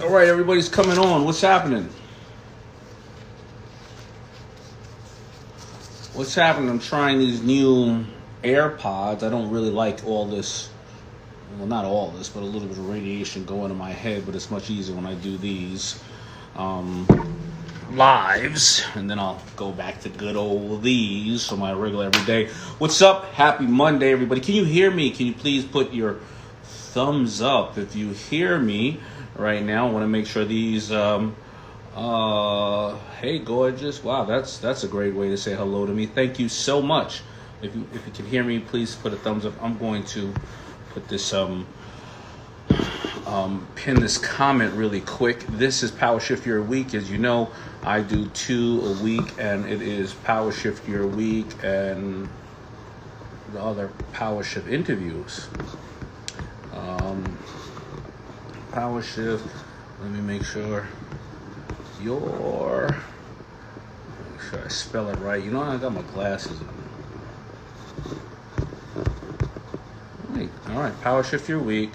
All right, everybody's coming on. What's happening? What's happening? I'm trying these new AirPods. I don't really like all this. Well, not all this, but a little bit of radiation going in my head. But it's much easier when I do these lives, and then I'll go back to good old these for my regular everyday. What's up? Happy Monday, everybody. Can you hear me? Can you please put your thumbs up if you hear me right now? I want to make sure these hey gorgeous, wow, that's a great way to say hello to me. Thank you so much. If you can hear me, please put a thumbs up. I'm going to put this pin this comment really quick. This is Powershift Your Week. As you know, I do 2 a week, and it is Powershift Your Week and the other Powershift interviews. Powershift, let me make sure I spell it right. You know, I got my glasses on. All right, Powershift Your Week.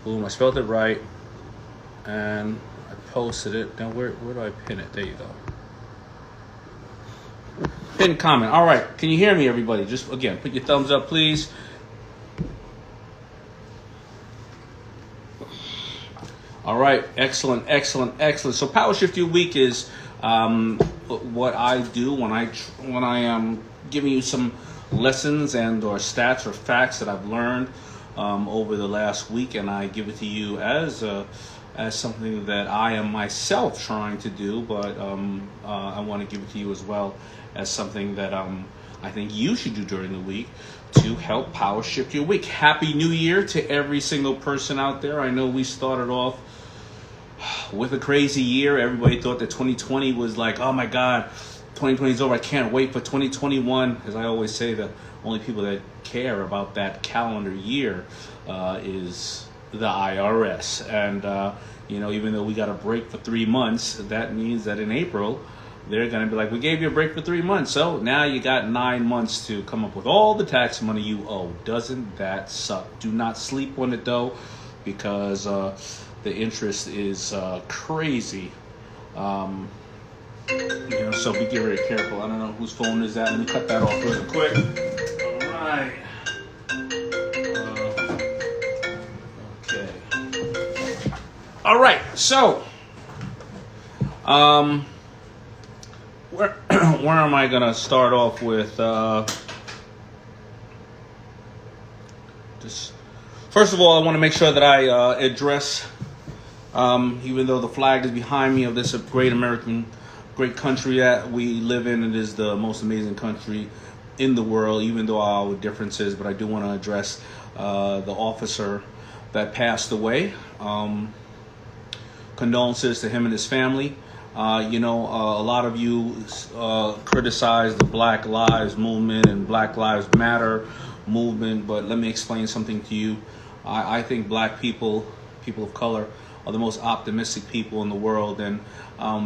Boom, I spelled it right, and I posted it. Now, where do I pin it? There you go. Pin comment. All right, can you hear me, everybody? Just, again, put your thumbs up, please. All right, excellent. So Powershift Your Week is what I do when I am giving you some lessons and or stats or facts that I've learned over the last week, and I give it to you as something that I am myself trying to do, but I want to give it to you as well as something that I think you should do during the week to help Powershift Your Week. Happy New Year to every single person out there. I know we started off with a crazy year. Everybody thought that 2020 was like, oh my God, 2020 is over. I can't wait for 2021. As I always say, the only people that care about that calendar year is the IRS. And, even though we got a break for 3 months, that means that in April, they're going to be like, we gave you a break for 3 months. So now you got 9 months to come up with all the tax money you owe. Doesn't that suck? Do not sleep on it, though, because the interest is crazy. So be very careful. I don't know whose phone is that. Let me cut that off real quick. All right. Okay. All right. So, where am I gonna start off with? Just first of all, I want to make sure that I address. Even though the flag is behind me of this great country that we live in, it is the most amazing country in the world, even though our differences. But I do want to address the officer that passed away. Condolences to him and his family. A lot of you criticize the Black Lives Movement and Black Lives Matter movement, but let me explain something to you. I think black people of color, are the most optimistic people in the world, and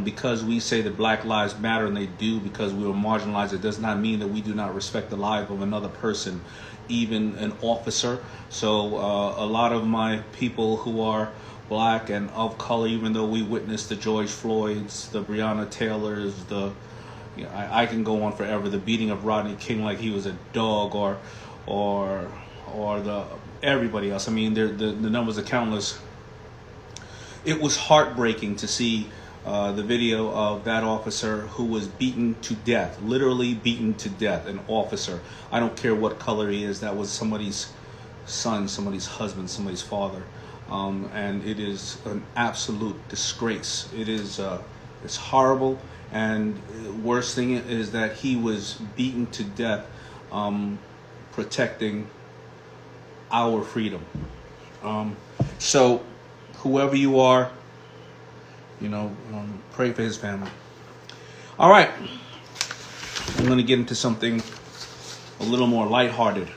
because we say that Black Lives Matter, and they do, because we were marginalized, it does not mean that we do not respect the life of another person, even an officer. So a lot of my people who are black and of color, even though we witnessed the George Floyds, the Brianna Taylors, I can go on forever, the beating of Rodney King like he was a dog, or the everybody else. I mean, the numbers are countless. It was heartbreaking to see the video of that officer who was beaten to death, literally beaten to death, an officer. I don't care what color he is. That was somebody's son, somebody's husband, somebody's father. And it is an absolute disgrace. It is, it's horrible. And worst thing is that he was beaten to death, protecting our freedom. So whoever you are, pray for his family. All right. I'm going to get into something a little more lighthearted.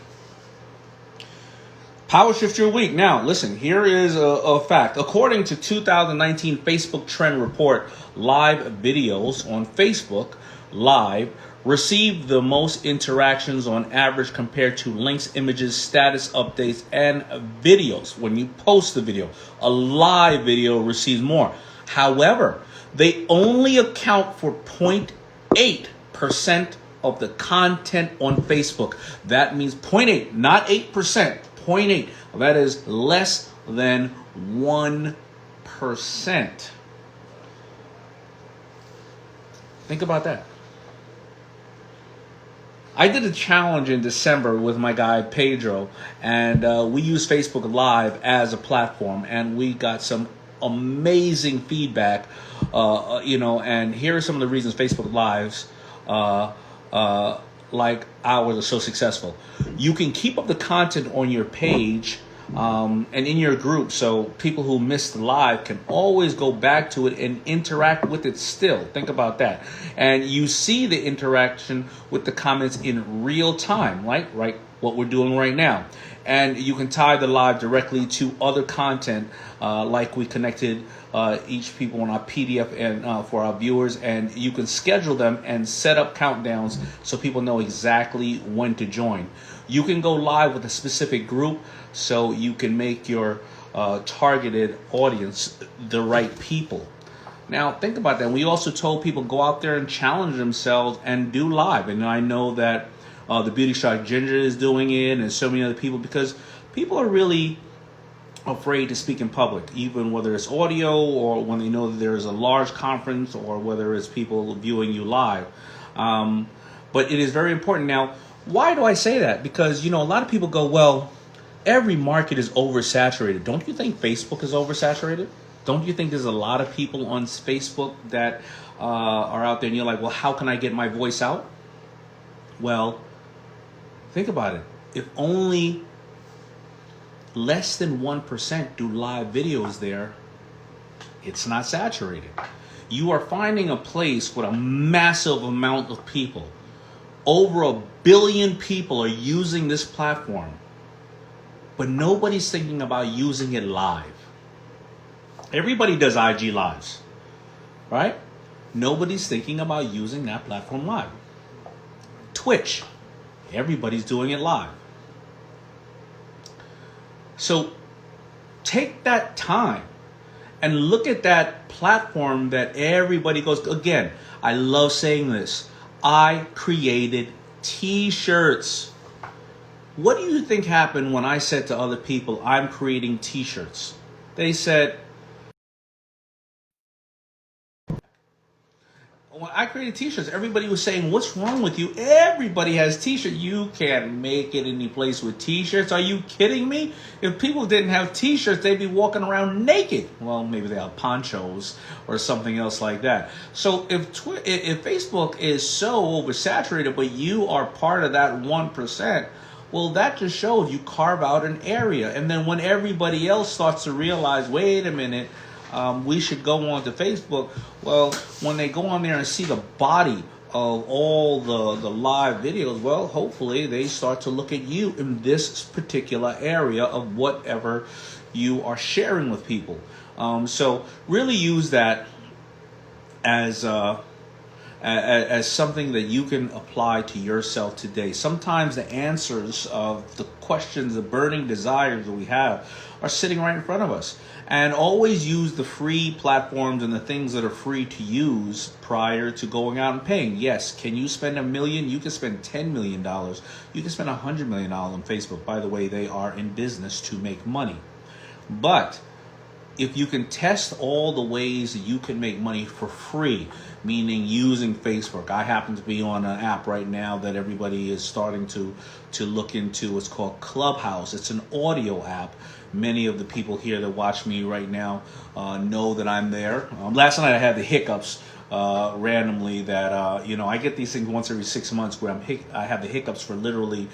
Powershift Your Week. Now, listen, here is a fact. According to 2019 Facebook Trend Report, live videos on Facebook live receive the most interactions on average compared to links, images, status updates, and videos. When you post the video, a live video receives more. However, they only account for 0.8% of the content on Facebook. That means 0.8, not 8%, 0.8. That is less than 1%. Think about that. I did a challenge in December with my guy Pedro, and we used Facebook Live as a platform, and we got some amazing feedback. And here are some of the reasons Facebook Lives, like ours, are so successful. You can keep up the content on your page and in your group, so people who missed the live can always go back to it and interact with it still. Think about that. And you see the interaction with the comments in real time, right? What we're doing right now. And you can tie the live directly to other content, like we connected each people on our PDF and for our viewers, and you can schedule them and set up countdowns so people know exactly when to join. You can go live with a specific group, so you can make your targeted audience the right people. Now, think about that. We also told people go out there and challenge themselves and do live. And I know that the Beauty Shark Ginger is doing it, and so many other people, because people are really afraid to speak in public, even whether it's audio or when they know that there's a large conference or whether it's people viewing you live. But it is very important. Now, why do I say that? Because, a lot of people go, well, every market is oversaturated. Don't you think Facebook is oversaturated? Don't you think there's a lot of people on Facebook that are out there and you're like, well, how can I get my voice out? Well, think about it. If only less than 1% do live videos there, it's not saturated. You are finding a place with a massive amount of people. Over 1 billion people are using this platform, but nobody's thinking about using it live. Everybody does IG lives, right? Nobody's thinking about using that platform live. Twitch, everybody's doing it live. So take that time and look at that platform that everybody goes. Again, I love saying this. I created t-shirts. What do you think happened when I said to other people, I'm creating t-shirts? They said, when I created t-shirts, everybody was saying, what's wrong with you? Everybody has t-shirts. You can't make it any place with t-shirts. Are you kidding me? If people didn't have t-shirts, they'd be walking around naked. Well, maybe they have ponchos or something else like that. So if Facebook is so oversaturated, but you are part of that 1%, well, that just shows you carve out an area. And then when everybody else starts to realize, wait a minute, we should go on to Facebook. Well, when they go on there and see the body of all the live videos, well, hopefully they start to look at you in this particular area of whatever you are sharing with people. So really use that as something that you can apply to yourself today. Sometimes the answers of the questions, the burning desires that we have are sitting right in front of us. And always use the free platforms and the things that are free to use prior to going out and paying. Yes, can you spend $1 million? You can spend $10 million. You can spend $100 million on Facebook. By the way, they are in business to make money. But if you can test all the ways that you can make money for free, meaning using Facebook. I happen to be on an app right now that everybody is starting to look into. It's called Clubhouse. It's an audio app. Many of the people here that watch me right now know that I'm there. Last night I had the hiccups randomly that, I get these things once every 6 months where I have the hiccups for literally,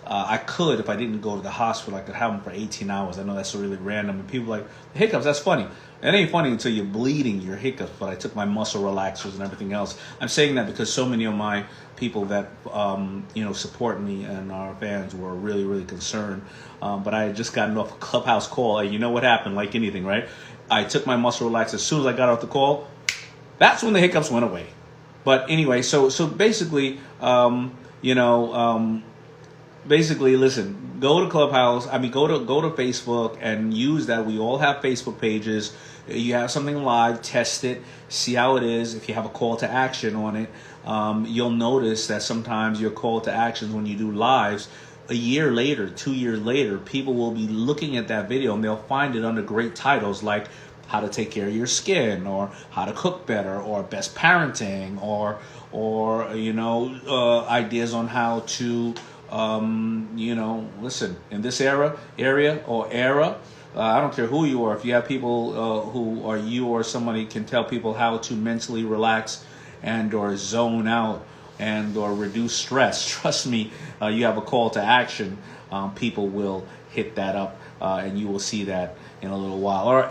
I could, if I didn't go to the hospital, I could have them for 18 hours. I know that's really random. And people are like, the hiccups, that's funny. It ain't funny until you're bleeding your hiccups, but I took my muscle relaxers and everything else. I'm saying that because so many of my people that, support me and our fans were really, really concerned. But I had just gotten off a Clubhouse call. And you know what happened, like anything, right? I took my muscle relaxer. As soon as I got off the call, that's when the hiccups went away. But anyway, so basically, you know, basically, listen, go to Clubhouse. I mean, go to Facebook and use that. We all have Facebook pages. You have something live, test it, see how it is. If you have a call to action on it, you'll notice that sometimes your call to actions when you do lives, a year later, 2 years later, people will be looking at that video and they'll find it under great titles like how to take care of your skin, or how to cook better, or best parenting, or ideas on how to listen, in this area or era. I don't care who you are. If you have people who are you or somebody can tell people how to mentally relax and or zone out and or reduce stress, trust me, you have a call to action. People will hit that up, and you will see that in a little while, or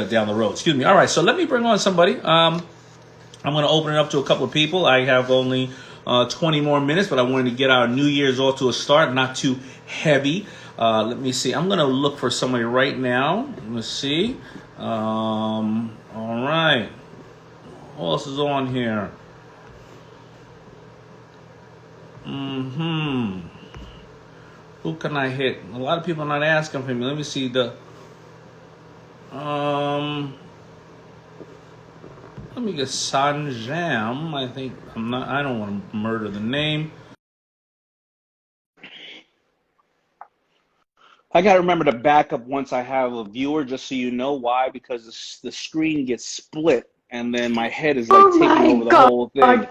down the road. Excuse me. All right, so let me bring on somebody. I'm going to open it up to a couple of people. I have only 20 more minutes, but I wanted to get our New Year's off to a start, not too heavy. Let me see. I'm going to look for somebody right now. Let's see. All right. Who else is on here? Who can I hit? A lot of people are not asking for me. Let me see the... Let me get Sanjam. I don't want to murder the name. I got to remember to back up once I have a viewer, just so you know why, because the screen gets split and then my head is like taking over the whole thing.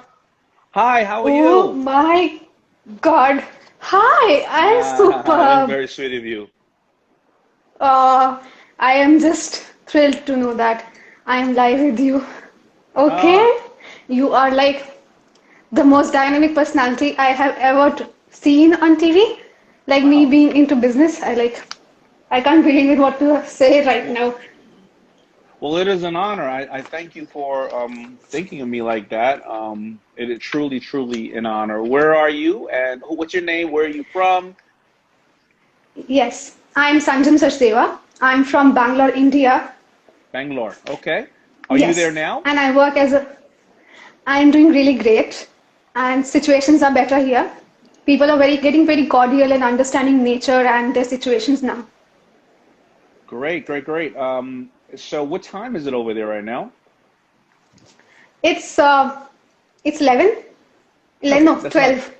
Hi, how are you? Oh my God. Hi, I'm superb. That's very sweet of you. I am just thrilled to know that I am live with you. Okay? You are like the most dynamic personality I have ever seen on TV. Like me being into business, I can't believe it what to say right now. Well, it is an honor. I thank you for thinking of me like that. It is truly, truly an honor. Where are you? And what's your name? Where are you from? Yes, I'm Sanjam Sachdeva. I'm from Bangalore, India. Bangalore. Okay. Are you there now? And I work I'm doing really great, and situations are better here. People are getting very cordial and understanding nature and their situations now. Great, great, great. So what time is it over there right now? It's 11. Okay, No, 12.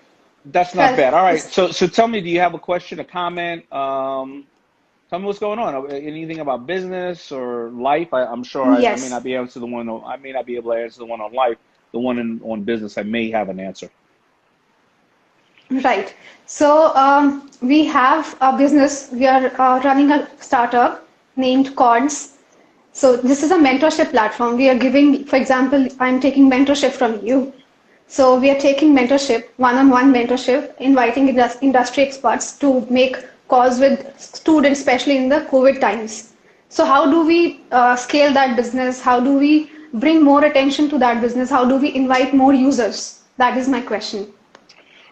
That's not bad. All right. So tell me, do you have a question, a comment? Tell me what's going on. Anything about business or life? I'm sure I may not be able to answer the one. I may not be able to answer the one on life. The one on business, I may have an answer. Right. So we have a business. We are running a startup named Cords. So this is a mentorship platform. We are giving, for example, I'm taking mentorship from you. So we are taking mentorship, one-on-one mentorship, inviting industry experts to make calls with students, especially in the COVID times. So how do we scale that business? How do we bring more attention to that business? How do we invite more users? That is my question.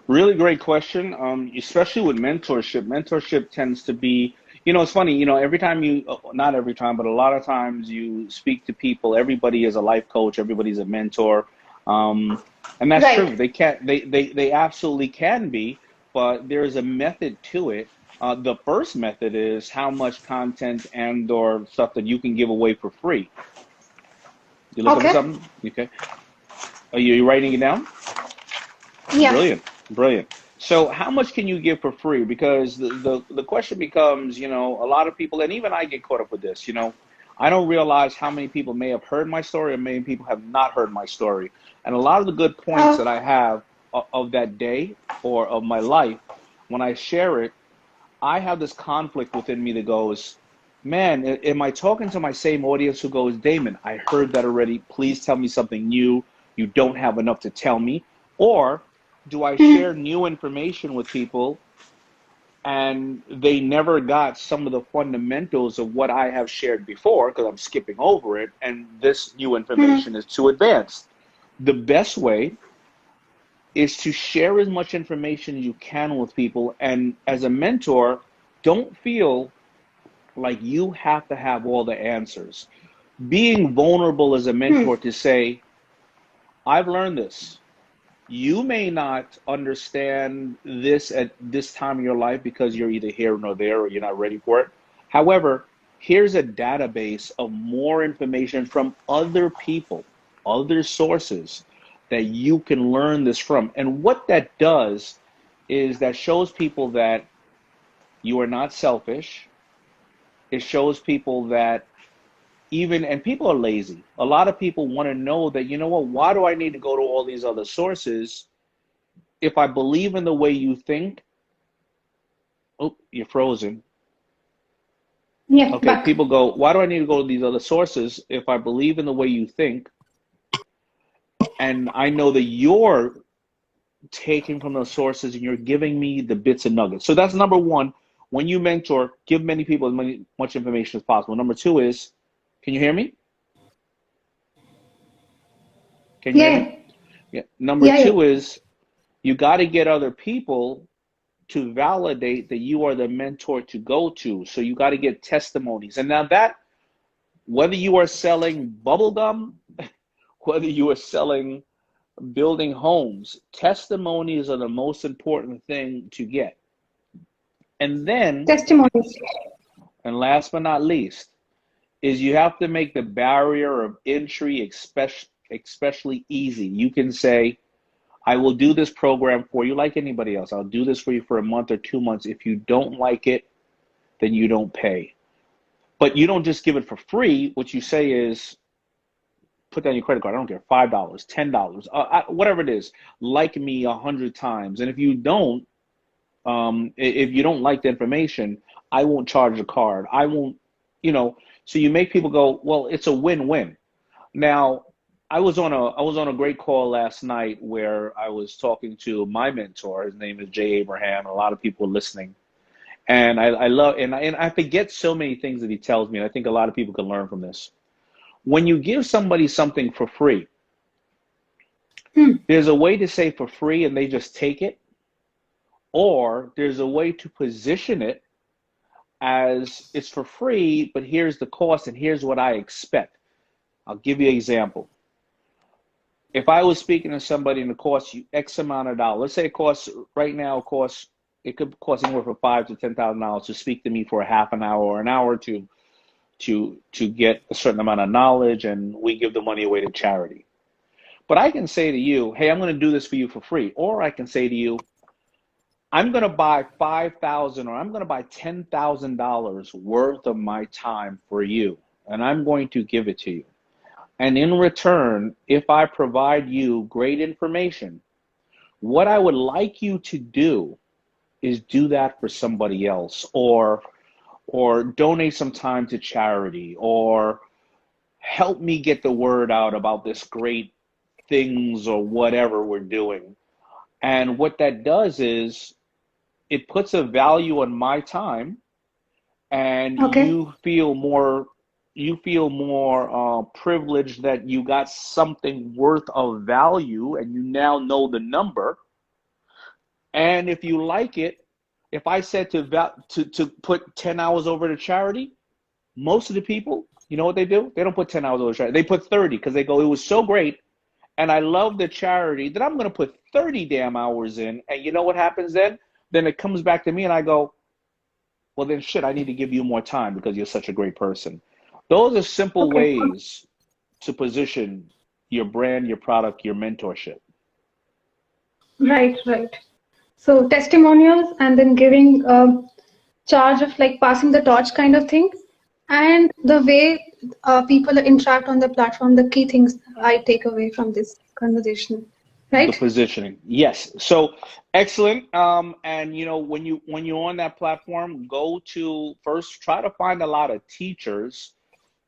Really great question. Especially with mentorship. Mentorship tends to be, it's funny, every time not every time, but a lot of times you speak to people, everybody is a life coach, everybody's a mentor. And that's true. They absolutely can be, but there's a method to it. The first method is how much content and or stuff that you can give away for free. You look up something? Okay. Are you writing it down? Yeah. Brilliant. So how much can you give for free? Because the question becomes, a lot of people, and even I get caught up with this, I don't realize how many people may have heard my story and many people have not heard my story. And a lot of the good points that I have of that day or of my life, when I share it, I have this conflict within me that goes, man, am I talking to my same audience who goes, Daymond, I heard that already. Please tell me something new. You don't have enough to tell me. Or do I share new information with people and they never got some of the fundamentals of what I have shared before because I'm skipping over it and this new information is too advanced? The best way is to share as much information as you can with people. And as a mentor, don't feel like you have to have all the answers. Being vulnerable as a mentor to say, I've learned this. You may not understand this at this time of your life because you're either here nor there or you're not ready for it. However, here's a database of more information from other people, other sources that you can learn this from. And what that does is that shows people that you are not selfish. It shows people that and people are lazy. A lot of people want to know that, you know what, why do I need to go to all these other sources? If I believe in the way you think, oh, you're frozen. Yeah, Okay, back. people go, why do I need to go to these other sources if I believe in the way you think and I know that you're taking from those sources and you're giving me the bits and nuggets. So that's number one. When you mentor, give many people as much information as possible. Number two is, can you hear me? Can you hear me? Yeah, Yeah. Number yeah, yeah. two is you got to get other people to validate that you are the mentor to go to. So you got to get testimonies. And now that, whether you are selling bubble gum, whether you are selling building homes, testimonies are the most important thing to get. And then, Testimonies. and last but not least, is you have to make the barrier of entry especially easy. You can say, I will do this program for you like anybody else. I'll do this for you for a month or 2 months. If you don't like it, then you don't pay. But you don't just give it for free. What you say is, put down your credit card. I don't care, $5, $10, whatever it is. Like me 100 times. And if you don't like the information, I won't charge the card. I won't, so you make people go, well, it's a win-win. Now, I was on a great call last night where I was talking to my mentor. His name is Jay Abraham. A lot of people are listening. And I love, and I forget so many things that he tells me. And I think a lot of people can learn from this. When you give somebody something for free, there's a way to say for free and they just take it. Or there's a way to position it as it's for free, but here's the cost and here's what I expect. I'll give you an example. If I was speaking to somebody and it costs you X amount of dollars, let's say it costs right now, it could cost anywhere from $5,000 to $10,000 to speak to me for a half an hour or an hour to get a certain amount of knowledge, and we give the money away to charity. But I can say to you, hey, I'm going to do this for you for free. Or I can say to you, I'm going to buy $5,000 or I'm going to buy $10,000 worth of my time for you, and I'm going to give it to you. And in return, if I provide you great information, what I would like you to do is do that for somebody else, or donate some time to charity, or help me get the word out about this great things or whatever we're doing. And what that does is it puts a value on my time, and Okay. you feel more privileged that you got something worth of value and you now know the number. And if you like it, if I said to put 10 hours over to charity, most of the people, you know what they do? They don't put 10 hours over to charity. They put 30 because they go, it was so great and I love the charity that I'm going to put 30 damn hours in. And you know what happens then? Then it comes back to me and I go, well, then shit, I need to give you more time because you're such a great person. Those are simple Okay. ways to position your brand, your product, your mentorship. Right, right. So testimonials and then giving charge of like passing the torch kind of thing, and the way people interact on the platform, the key things I take away from this conversation, The right? positioning, yes. So excellent. And when you're on that platform, go to first try to find a lot of teachers,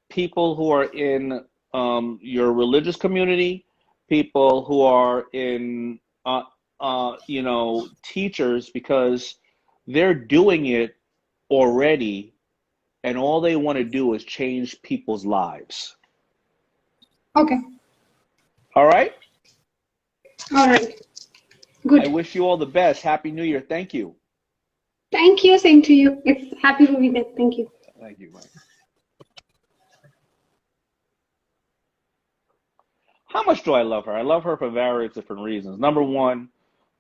people who are in your religious community, people who are in teachers, because they're doing it already, and all they want to do is change people's lives. Okay. All right. All right. I Good. wish you all the best. Happy New Year. Thank you. Thank you. Same to you. It's happy to be there. Thank you. Thank you, Mike. How much do I love her? I love her for various different reasons. Number one,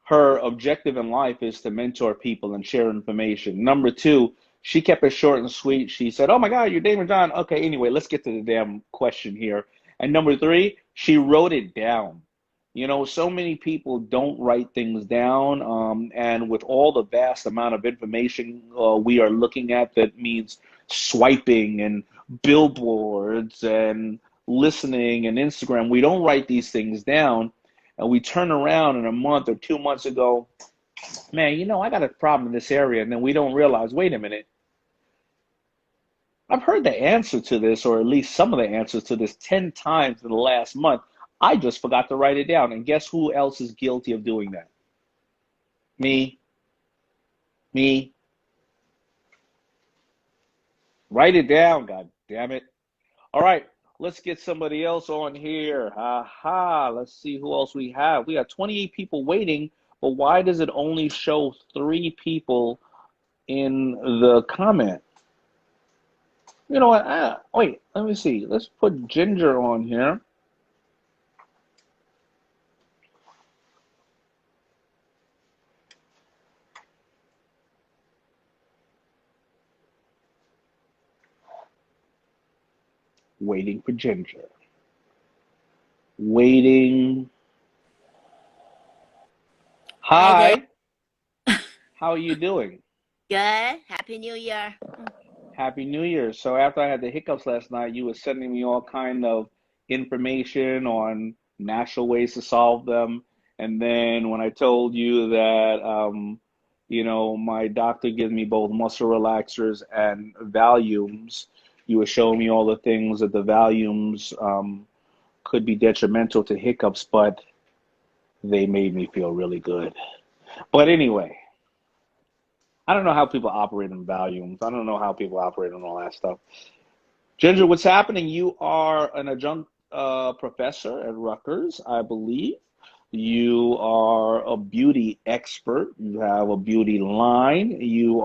her objective in life is to mentor people and share information. Number two, she kept it short and sweet. She said, "Oh my God, you're Daymond John." Okay, anyway, let's get to the damn question here. And number three, she wrote it down. You know, so many people don't write things down, and with all the vast amount of information we are looking at, that means swiping and billboards and listening and Instagram, we don't write these things down, and we turn around in a month or 2 months ago, man, you know, I got a problem in this area, and then we don't realize, wait a minute, I've heard the answer to this, or at least some of the answers to this 10 times in the last month. I just forgot to write it down. And guess who else is guilty of doing that? Me. Me. Write it down, God damn it. All right, let's get somebody else on here. Aha, let's see who else we have. We got 28 people waiting, but why does it only show 3 people in the comment? You know what? Wait, let me see. Let's put Ginger on here. Waiting for Ginger. Waiting. Hi Hi. How are you doing? there. Good. Happy New Year. Happy New Year. So after I had the hiccups last night, you were sending me all kind of information on natural ways to solve them. And then when I told you that, you know, my doctor gives me both muscle relaxers and Valiums, you were showing me all the things that the Valiums could be detrimental to hiccups, but they made me feel really good. But anyway, I don't know how people operate on Valiums. I don't know how people operate on all that stuff. Ginger, what's happening? You are an adjunct professor at Rutgers, I believe. You are a beauty expert. You have a beauty line. You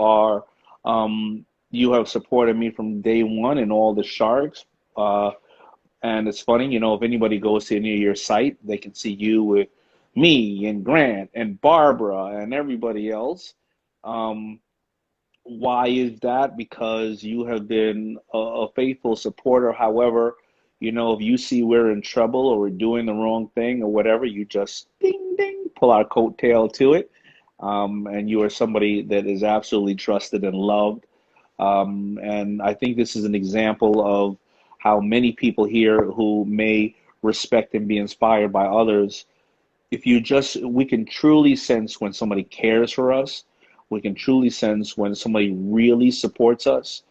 have supported me from day one in all the sharks. And it's funny, you know, if anybody goes to any of your site, they can see you with me and Grant and Barbara and everybody else. Um, why is that? Because you have been a faithful supporter. However, you know, if you see we're in trouble or we're doing the wrong thing or whatever, you just ding, ding, pull our coattail to it. And you are somebody that is absolutely trusted and loved. And I think this is an example of how many people here who may respect and be inspired by others, if you just, we can truly sense when somebody cares for us. We can truly sense when somebody really supports us.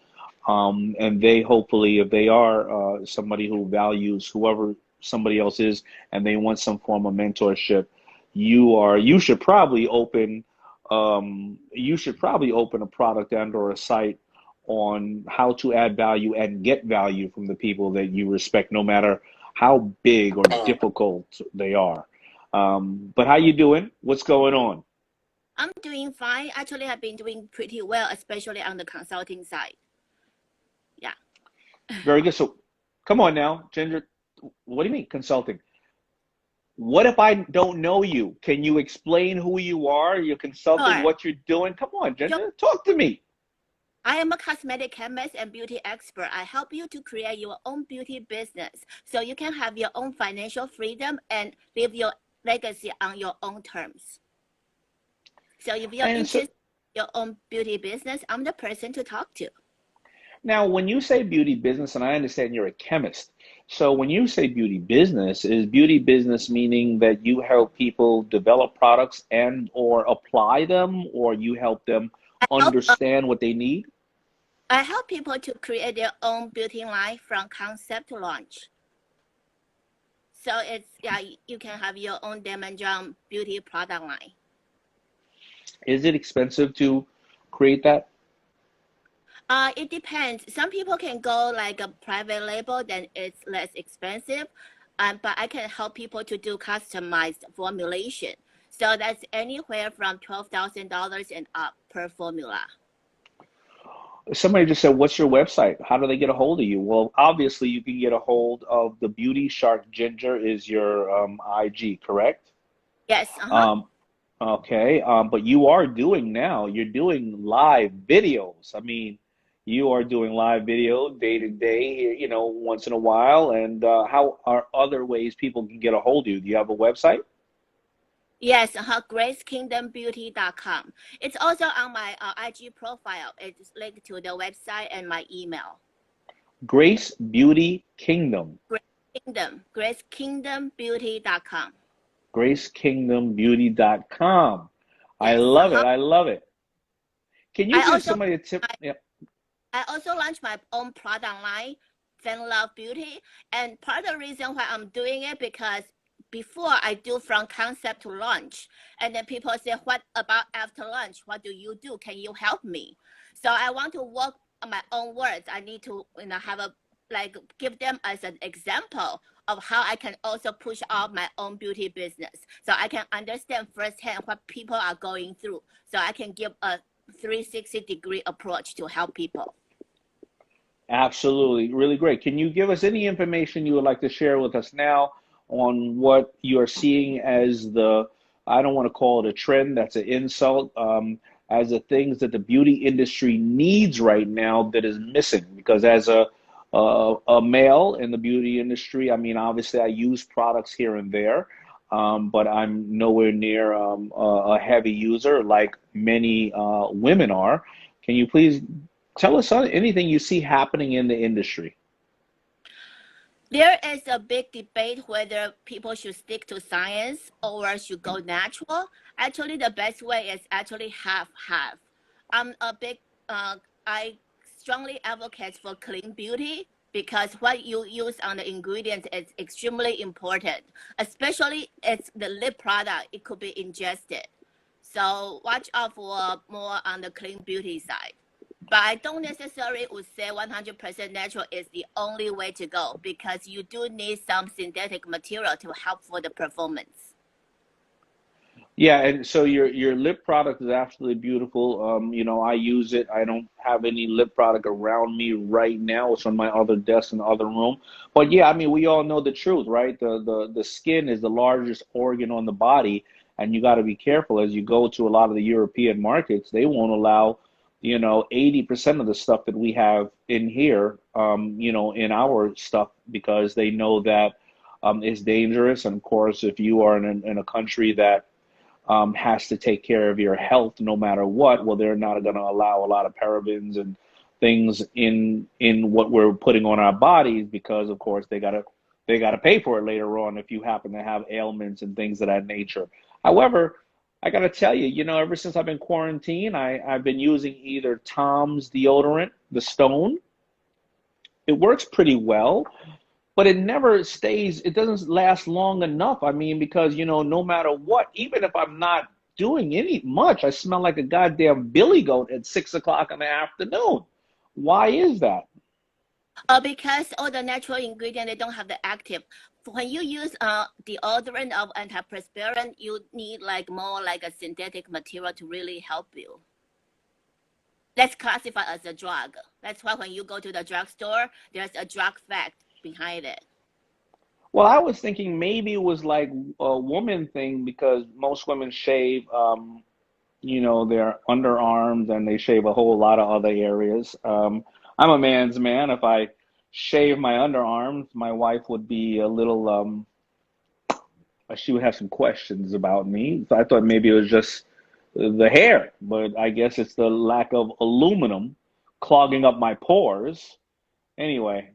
And they hopefully, if they are somebody who values whoever somebody else is and they want some form of mentorship, you should probably open a product and or a site on how to add value and get value from the people that you respect, no matter how big or difficult they are. But how you doing? What's going on? I'm doing fine. Actually, I've been doing pretty well, especially on the consulting side. Yeah. Very good. So come on now, Ginger. What do you mean consulting? What if I don't know you? Can you explain who you are? You're consulting, Sure. what you're doing? Come on, So Ginger. Talk to me. I am a cosmetic chemist and beauty expert. I help you to create your own beauty business so you can have your own financial freedom and live your legacy on your own terms. So if you're And so interested in your own beauty business, I'm the person to talk to. now when you say beauty business, and I understand you're a chemist, so when you say beauty business, is beauty business meaning that you help people develop products and or apply them, or you help them I help, understand what they need? I help people to create their own beauty line from concept to launch. So it's, yeah, you can have your own Daymond John beauty product line. Is it expensive to create that? It depends. Some people can go like a private label, then it's less expensive. But I can help people to do customized formulation. So that's anywhere from $12,000 and up per formula. Somebody just said, "What's your website? How do they get a hold of you?" Well, obviously, you can get a hold of the Beauty Shark Ginger is your IG, correct? Yes. Um, okay, but you are doing now. You're doing live videos. I mean, you are doing live video day to day. You know, once in a while. And how are other ways people can get a hold of you? Do you have a website? Yes, gracekingdombeauty.com. It's also on my IG profile. It's linked to the website and my email. Grace Beauty Kingdom. Grace Kingdom, gracekingdombeauty.com. GraceKingdomBeauty.com. I Yes. love it. I love it. Can you I give also somebody a tip? Yeah. I also launched my own product line, Fan Love Beauty. And part of the reason why I'm doing it because before I do from concept to launch, and then people say, what about after launch? What do you do? Can you help me? So I want to work on my own words. I need to, have a give them as an example of how I can also push out my own beauty business. So I can understand firsthand what people are going through. So I can give a 360-degree approach to help people. Absolutely. Really great. Can you give us any information you would like to share with us now on what you are seeing as the, I don't want to call it a trend, that's an insult, as the things that the beauty industry needs right now that is missing? Because as a male in the beauty industry, I mean, obviously I use products here and there, but I'm nowhere near a heavy user like many women are. Can you please tell us anything you see happening in the industry? There is a big debate whether people should stick to science or should go natural. Actually, the best way is actually half-half. I'm a big, I strongly advocate for clean beauty because what you use on the ingredients is extremely important, especially it's the lip product, it could be ingested. So watch out for more on the clean beauty side. But I don't necessarily would say 100% natural is the only way to go because you do need some synthetic material to help for the performance. Yeah, and so your lip product is absolutely beautiful. You know, I use it. I don't have any lip product around me right now. It's on my other desk in the other room. But yeah, I mean, we all know the truth, right? The skin is the largest organ on the body, and you got to be careful as you go to a lot of the European markets. They won't allow, 80% of the stuff that we have in here, in our stuff because they know that it's dangerous. And of course, if you are in a country that has to take care of your health no matter what, well, they're not going to allow a lot of parabens and things in what we're putting on our bodies because, of course, they gotta pay for it later on if you happen to have ailments and things of that nature. However, I got to tell you, ever since I've been quarantined, I've been using either Tom's deodorant, the Stone. It works pretty well, but it never stays, it doesn't last long enough. I mean, because, no matter what, even if I'm not doing any much, I smell like a goddamn billy goat at 6 o'clock in the afternoon. Why is that? Because all the natural ingredients, they don't have the active. When you use deodorant of antiperspirant, you need more like a synthetic material to really help you. That's classified as a drug. That's why when you go to the drugstore, there's a drug fact behind it. Well, I was thinking maybe it was like a woman thing because most women shave, their underarms and they shave a whole lot of other areas. I'm a man's man. If I shave my underarms, my wife would be a little, she would have some questions about me. So I thought maybe it was just the hair, but I guess it's the lack of aluminum clogging up my pores. Anyway,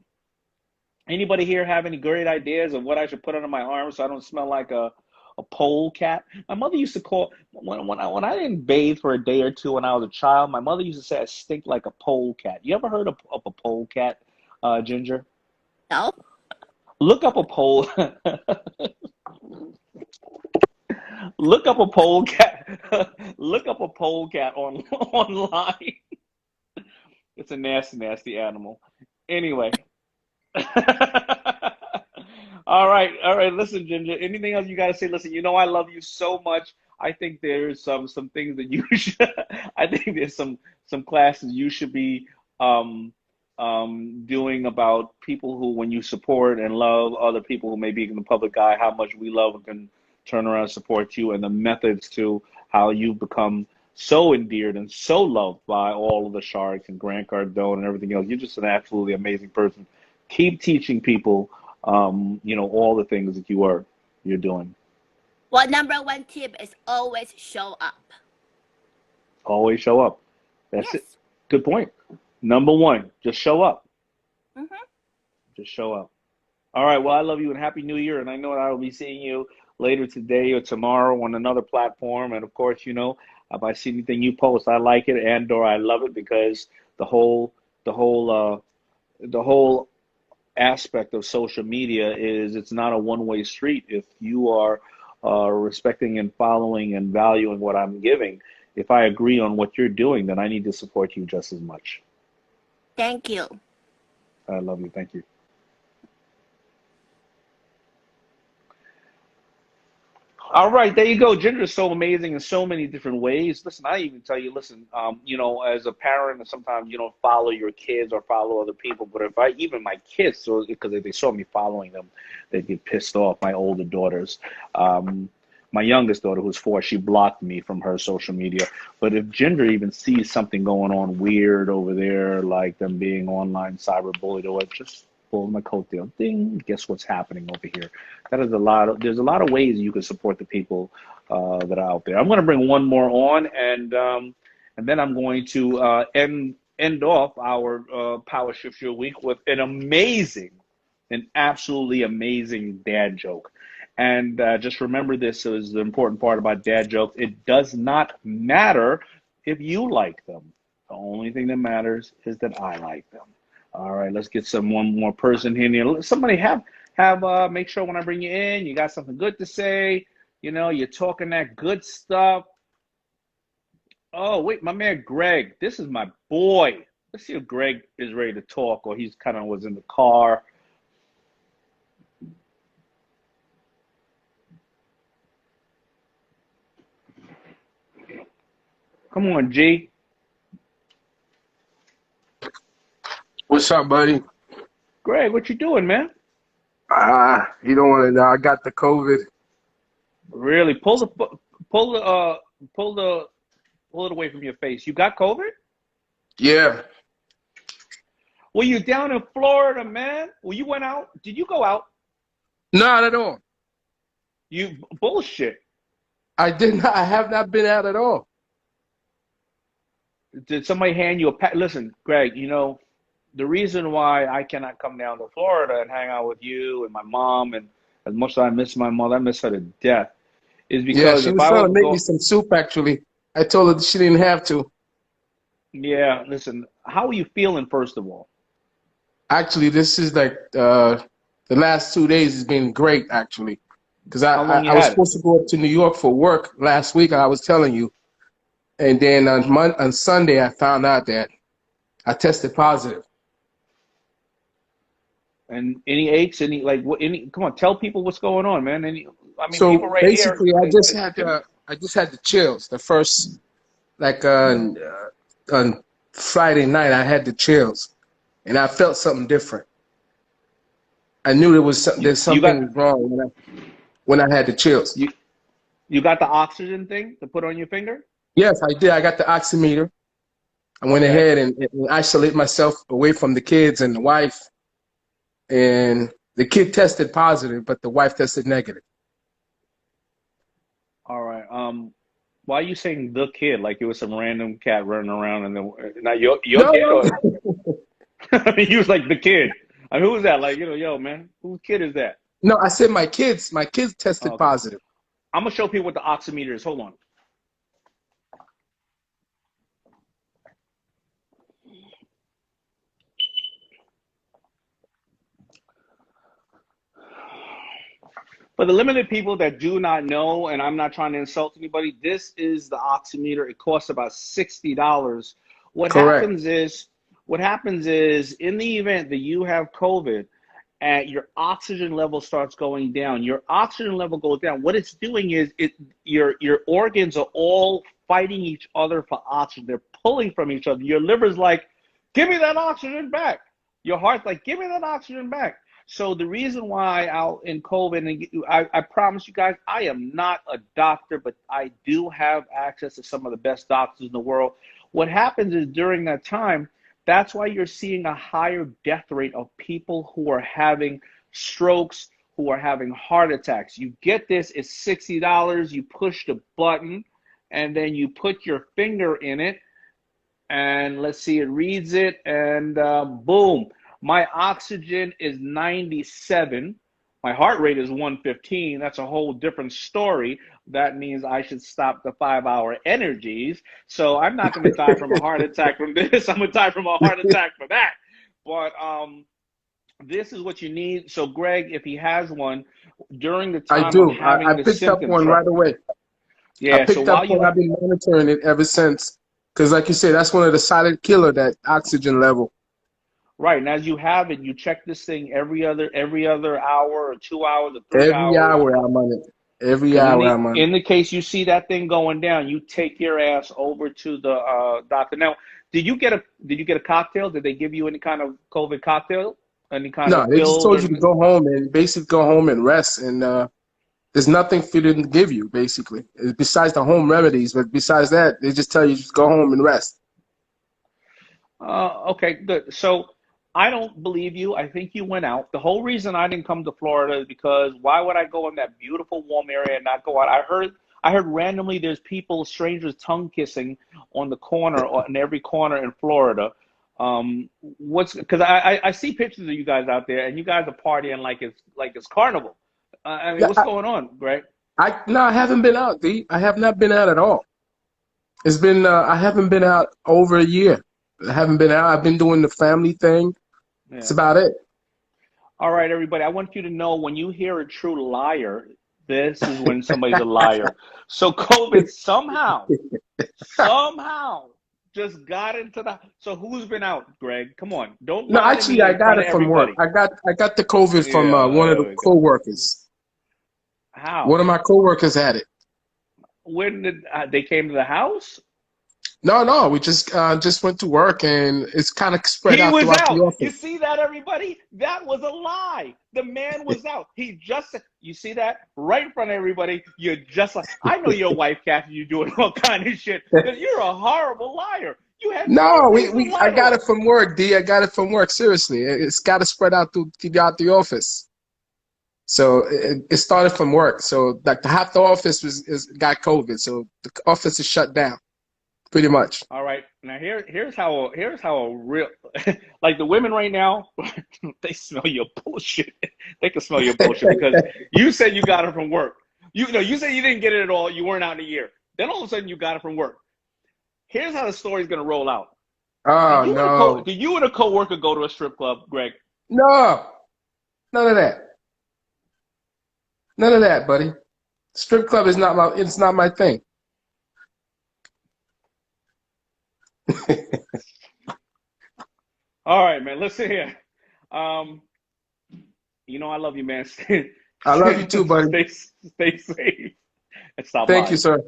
anybody here have any great ideas of what I should put under my arms so I don't smell like a pole cat? My mother used to call when I didn't bathe for a day or two when I was a child. My mother used to say I stink like a pole cat. You ever heard of a pole cat, Ginger? No? Look up a pole. Look up a pole cat. Look up a pole cat online. It's a nasty, nasty animal. Anyway. All right. Listen, Ginger. Anything else you gotta say? Listen, I love you so much. I think there's some things that you should. I think there's some classes you should be doing about people who, when you support and love other people who may be in the public eye, how much we love and can turn around and support you, and the methods to how you've become so endeared and so loved by all of the sharks and Grant Cardone and everything else. You're just an absolutely amazing person. Keep teaching people, all the things that you're doing. Well, number one tip is always show up. Always show up. That's Yes. it. Good point. Number one, just show up. Mm-hmm. Just show up. All right. Well, I love you and Happy New Year. And I know I will be seeing you later today or tomorrow on another platform. And of course, if I see anything you post, I like it and/or I love it, because the whole aspect of social media is it's not a one-way street. If you are respecting and following and valuing what I'm giving, if I agree on what you're doing, then I need to support you just as much. Thank you. I love you. Thank you. All right, there you go. Ginger is so amazing in so many different ways. Listen, I even tell you, as a parent, sometimes you don't follow your kids or follow other people. But even my kids, so because if they saw me following them, they'd get pissed off. My older daughters, my youngest daughter, who's 4, she blocked me from her social media. But if Ginger even sees something going on weird over there, like them being online cyberbullied or what, just pull my coattail. Ding! Guess what's happening over here? There's a lot of ways you can support the people that are out there. I'm going to bring one more on, and then I'm going to end off our Power Shift Your Week with an absolutely amazing dad joke. And just remember, this is the important part about dad jokes. It does not matter if you like them. The only thing that matters is that I like them. All right, let's get one more person here. Somebody make sure when I bring you in, you got something good to say. You're talking that good stuff. Oh, wait, my man Greg. This is my boy. Let's see if Greg is ready to talk, or he's kind of was in the car. Come on, G. What's up, buddy? Greg, what you doing, man? You don't want to know. I got the COVID. Really? Pull it away from your face. You got COVID? Yeah. Well, you down in Florida, man. Well, you went out. Did you go out? Not at all. You bullshit. I did not. I have not been out at all. Did somebody hand you a pack? Listen, Greg, the reason why I cannot come down to Florida and hang out with you and my mom, and as much as I miss my mother, I miss her to death, is because she was trying to make me some soup, actually. I told her that she didn't have to. Yeah, listen, how are you feeling, first of all? Actually, this is like the last 2 days has been great, actually. Because I was supposed to go up to New York for work last week, I was telling you. And then on Sunday, I found out that I tested positive. And any aches, come on, tell people what's going on, man. So people right basically, here, I just had the chills. The first, on Friday night, I had the chills, and I felt something different. I knew there's something wrong when I had the chills. You got the oxygen thing to put on your finger? Yes, I did. I got the oximeter. I went ahead and isolate myself away from the kids and the wife. And the kid tested positive, but the wife tested negative. All right. Why are you saying the kid? Like it was some random cat running around, and then not your kid? Or? I mean, he was like the kid. I mean, who was that? Like, yo, man, whose kid is that? No, I said my kids. My kids tested positive. I'm gonna show people what the oximeter is. Hold on. For the limited people that do not know, and I'm not trying to insult anybody, this is the oximeter. It costs about $60. What happens is in the event that you have COVID and your oxygen level starts going down, your oxygen level goes down. What it's doing is your organs are all fighting each other for oxygen. They're pulling from each other. Your liver's like, Give me that oxygen back. Your heart's like, give me that oxygen back. So the reason why out in COVID, and I promise you guys, I am not a doctor, but I do have access to some of the best doctors in the world. What happens is during that time, that's why you're seeing a higher death rate of people who are having strokes, who are having heart attacks. You get this, it's $60. You push the button, and then you put your finger in it, and let's see, it reads it, and boom. My oxygen is 97. My heart rate is 115. That's a whole different story. That means I should stop the 5-hour energies. So I'm not going to die from a heart attack from this. I'm going to die from a heart attack for that. But this is what you need. So Greg, if he has one, during the time I do. of having I the picked up symptoms, one right away. Yeah, I picked up one. I've been monitoring it ever since. Because like you said, that's one of the silent killer, that oxygen level. Right, and as you have it, you check this thing every other hour or 2 hours or 3 hours. Every hour I'm on it. Every hour I'm on it. In the case you see that thing going down, you take your ass over to the doctor. Now, did you get a cocktail? Did they give you any kind of COVID cocktail? Any kind of No, they just told you to go home and basically go home and rest. And there's nothing for them to give you, basically, besides the home remedies. But besides that, they just tell you to go home and rest. Okay, good. So I don't believe you. I think you went out. The whole reason I didn't come to Florida is because why would I go in that beautiful warm area and not go out? I heard randomly there's people, strangers, tongue kissing on the corner, in every corner in Florida. Because I see pictures of you guys out there, and you guys are partying like it's carnival. I mean, what's going on, Greg? No, I haven't been out, D. I have not been out at all. It's been I haven't been out over a year. I haven't been out. I've been doing the family thing. Yeah. That's about it. All right, everybody. I want you to know, when you hear a true liar, this is when somebody's a liar. So COVID somehow just got into the. So who's been out, Greg? Come on, don't. No, actually, I got it from work. I got the COVID from one of the coworkers. How? One of my coworkers had it. When did they came to the house? No, we just went to work, and it's kind of spread out throughout the office. You see that, everybody? That was a lie. The man was out. You see that? Right in front of everybody. You're just like, I know your wife, Kathy, you're doing all kind of shit, because you're a horrible liar. You had I got it from work, D. I got it from work. Seriously, it's got to spread out throughout the office. So it started from work. So like half the office got COVID. So the office is shut down. Pretty much. All right. Now here's how a real like the women right now, they smell your bullshit. They can smell your bullshit because you said you got it from work. You said you didn't get it at all. You weren't out in a year. Then all of a sudden you got it from work. Here's how the story's gonna roll out. Oh no. Did you and a coworker go to a strip club, Greg? No. None of that. None of that, buddy. Strip club is not my thing. All right, man. Listen here. You know I love you, man. I love you too, buddy. Stay safe. And stop Thank lying. you, sir.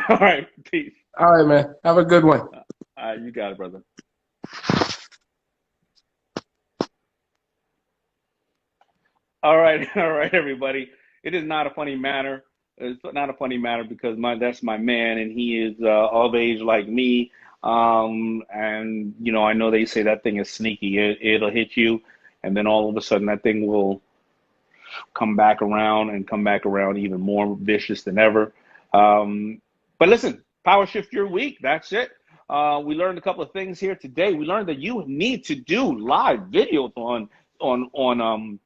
All right, peace. All right, man. Have a good one. You got it, brother. All right, everybody. It is not a funny matter. It's not a funny matter because that's my man, and he is of age like me. And I know they say that thing is sneaky. It'll hit you, and then all of a sudden that thing will come back around even more vicious than ever. But listen, power shift your week. That's it. We learned a couple of things here today. We learned that you need to do live videos on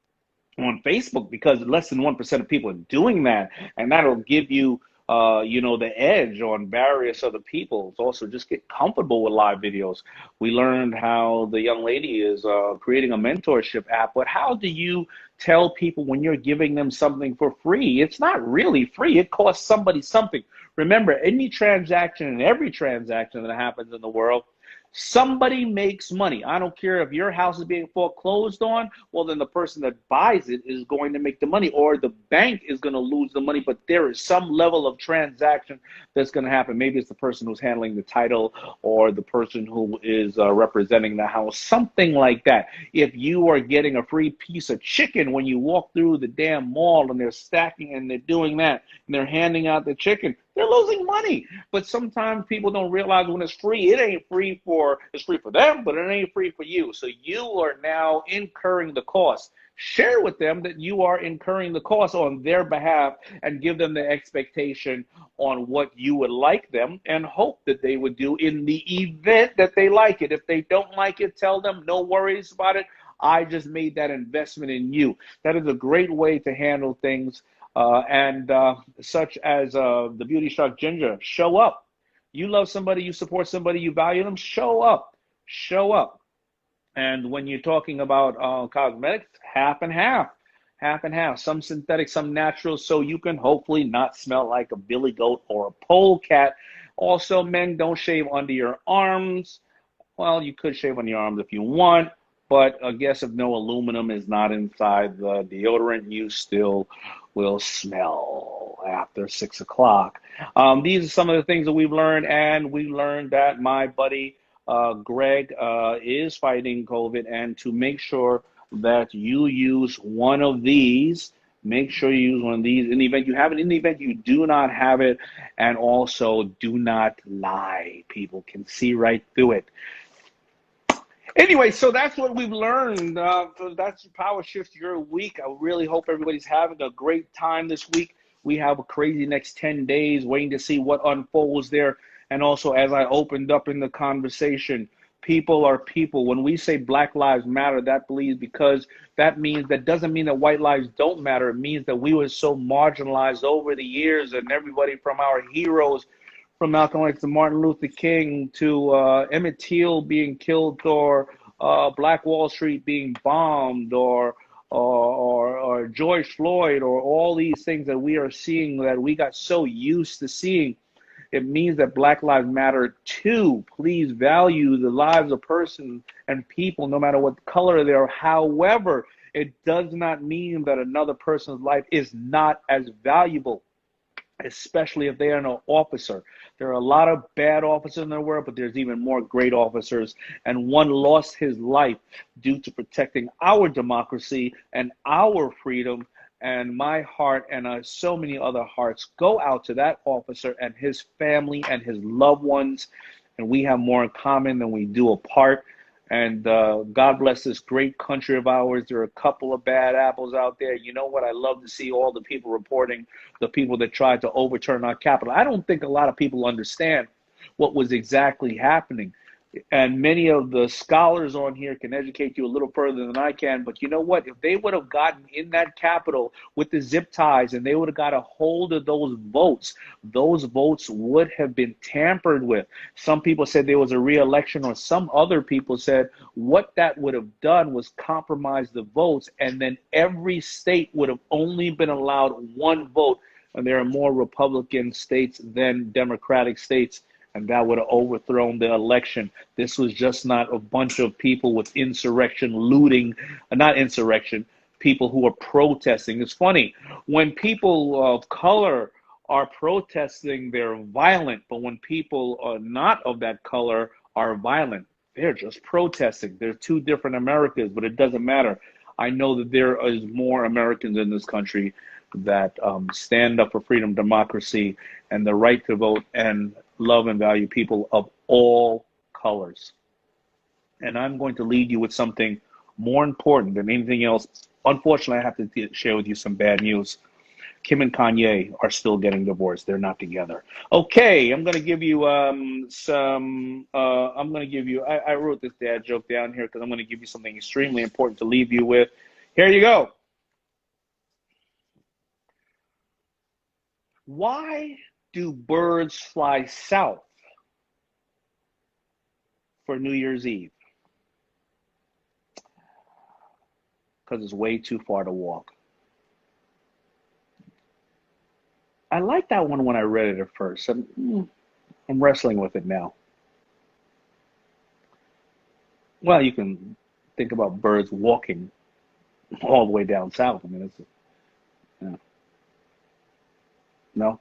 Facebook, because less than 1% of people are doing that, and that'll give you the edge on various other people. It's also just get comfortable with live videos. We learned how the young lady is creating a mentorship app, but how do you tell people when you're giving them something for free? It's not really free. It costs somebody something. Remember, any transaction and every transaction that happens in the world, Somebody makes money. I don't care if your house is being foreclosed on, well, then the person that buys it is going to make the money, or the bank is going to lose the money, but there is some level of transaction that's going to happen. Maybe it's the person who's handling the title or the person who is representing the house, something like that. If you are getting a free piece of chicken when you walk through the damn mall and they're stacking and they're doing that and they're handing out the chicken, they're losing money. But sometimes people don't realize when it's free, it's free for them, but it ain't free for you. So you are now incurring the cost. Share with them that you are incurring the cost on their behalf and give them the expectation on what you would like them and hope that they would do in the event that they like it. If they don't like it, tell them no worries about it. I just made that investment in you. That is a great way to handle things. Such as the Beauty Shark Ginger, show up. You love somebody, you support somebody, you value them, show up. Show up. And when you're talking about cosmetics, half and half. Half and half. Some synthetic, some natural, so you can hopefully not smell like a billy goat or a polecat. Also, men, don't shave under your arms. Well, you could shave on your arms if you want, but I guess if no aluminum is not inside the deodorant, you still will smell after 6 o'clock. These are some of the things that we've learned, and we learned that my buddy Greg is fighting COVID, and to make sure that you use one of these, make sure you use one of these in the event you have it, in the event you do not have it, and also do not lie. People can see right through it. Anyway, so that's what we've learned. That's Powershift your week. I really hope everybody's having a great time this week. We have a crazy next 10 days waiting to see what unfolds there. And also, as I opened up in the conversation, people are people. When we say Black Lives Matter, that doesn't mean that white lives don't matter. It means that we were so marginalized over the years, and everybody from our heroes, from Malcolm X to Martin Luther King to Emmett Till being killed, or Black Wall Street being bombed, or George Floyd, or all these things that we are seeing that we got so used to seeing. It means that Black Lives Matter too. Please value the lives of persons and people, no matter what color they are. However, it does not mean that another person's life is not as valuable, especially if they are an officer. There are a lot of bad officers in the world, but there's even more great officers. And one lost his life due to protecting our democracy and our freedom. And my heart and so many other hearts go out to that officer and his family and his loved ones. And we have more in common than we do apart. And God bless this great country of ours. There are a couple of bad apples out there. You know what? I love to see all the people reporting, the people that tried to overturn our capital. I don't think a lot of people understand what was exactly happening. And many of the scholars on here can educate you a little further than I can. But you know what? If they would have gotten in that Capitol with the zip ties and they would have got a hold of those votes would have been tampered with. Some people said there was a re-election, or some other people said what that would have done was compromise the votes. And then every state would have only been allowed one vote. And there are more Republican states than Democratic states. And that would have overthrown the election. This was just not a bunch of people with insurrection, looting, not insurrection, people who are protesting. It's funny, when people of color are protesting, they're violent. But when people are not of that color are violent, they're just protesting. They're two different Americas, but it doesn't matter. I know that there is more Americans in this country that stand up for freedom, democracy, and the right to vote, and love and value people of all colors. And I'm going to lead you with something more important than anything else. Unfortunately, I have to share with you some bad news. Kim and Kanye are still getting divorced. They're not together. Okay, I'm going to give you I wrote this dad joke down here because I'm going to give you something extremely important to leave you with. Here you go. Why do birds fly south for New Year's Eve? Because it's way too far to walk. I liked that one when I read it at first. I'm wrestling with it now. Well, you can think about birds walking all the way down south. I mean, it's, yeah. No.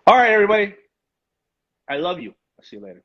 All right, everybody. I love you. I'll see you later.